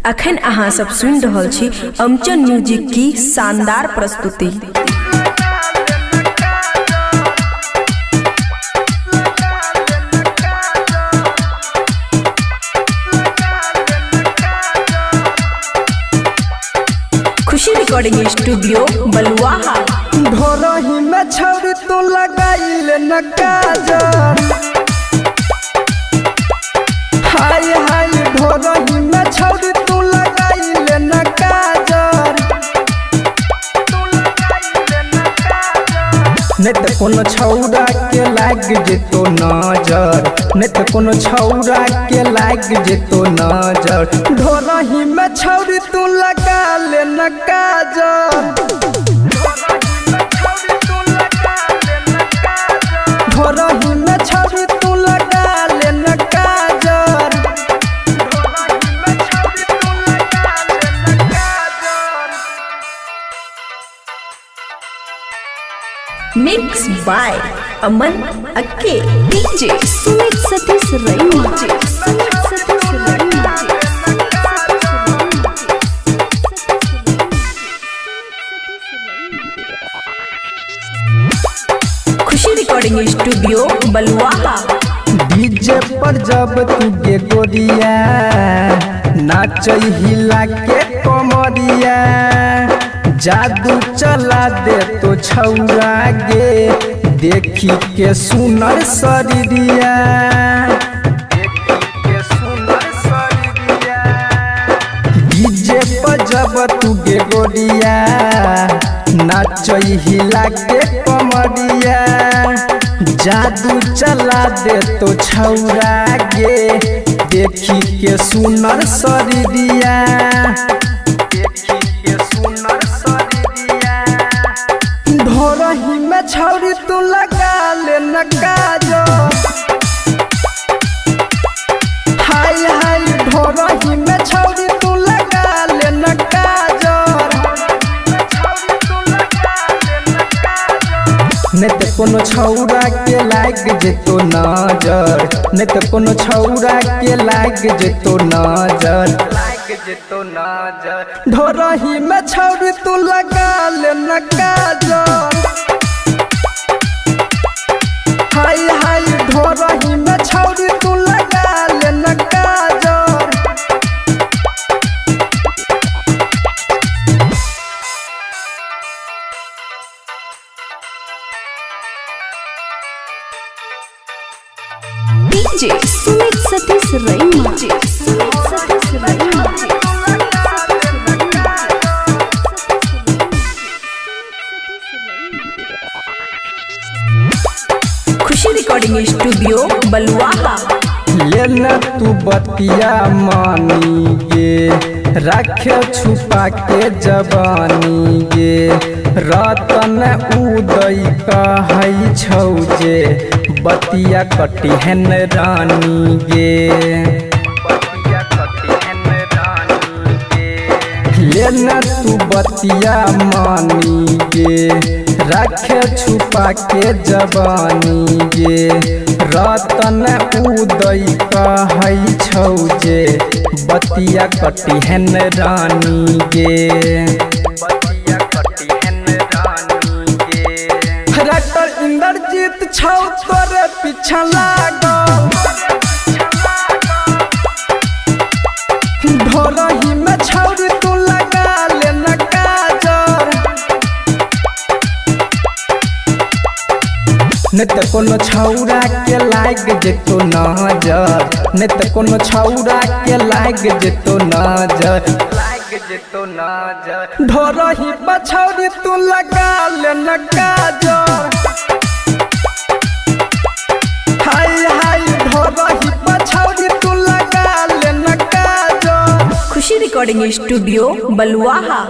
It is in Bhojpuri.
अखन अहाँ सब सुन रहल छी अमचन म्यूजिक की शानदार प्रस्तुति। खुशी रिकॉर्डिंग स्टूडियो बलुआहा। ढोरही में छौरी तू लगाइले न काजर, हाय हाय ढोरही में छौरी तू लगाइले न काजर। नहीं तो कोनो छौरा के लाग जेतो नजर, नहीं तो कोनो छौरा के लाग जेतो नजर। ढोरही में छौरी तू लगा ले न काजर, ढोरही में छौरी तू लगा ले न काजर। मिक्स बाय अमन अक्के, डीजे सुमित सतीश रैना, सुमित सतीश रैना। खुशी रिकॉर्डिंग स्टूडियो बलुआहा। डीजे पर जब तू गे गोरिया नाच हिला के कमरिया, जादू चला दे तो छौरा गे देखी के सुनर शरीरिया, डीजे पर जब तू गे गोरिया नाच हिला के कमरिया, जादू चला दे तो छौरा गे देखी के सुनर शरीरिया। ढोरही में छौरी तू लगा ले न काजर, हाय हाय ढोरही में छौरी तू लगा ले न काजर। नहीं तो कोनो छौरा के लाग जेतो नजर, नहीं तो कोनो छौरा के लाग जेतो नजर, ढोरही में छौरी तू लगा ले न काजर, हाय हाय ढोरही में छौरी तू लगा ले न काजर। डीजे सुमित सतीश रैना, सुमित सतीश रैना। खुशी रिकॉर्डिंग स्टूडियो बलुआहा। लेना तू बतिया मानी गे रखे छुपा के जवानी गे, रतन उदय कहै छौ जे बतिया कटिहन रानी गे। लेना तू बतिया मानी गे रखे छुपा के जवानी गे, रतन उदय कहै छौ जे बतिया कटिहन रानी गे। डॉक्टर इंद्रजीत छौ तोरे पीछा लागल, ढोरही में छौरी तू लगा ले न काजर। नहीं तो कोनो छौरा के लाग जेतो नजर, नहीं तो कोनो छौरा के लाग जेतो नजर, ढोरही में छौरी तू लगा ले न काजर, हाय हाय ढोरही में छौरी तू लगा ले न काजर। खुशी रिकॉर्डिंग स्टूडियो बलुआहा।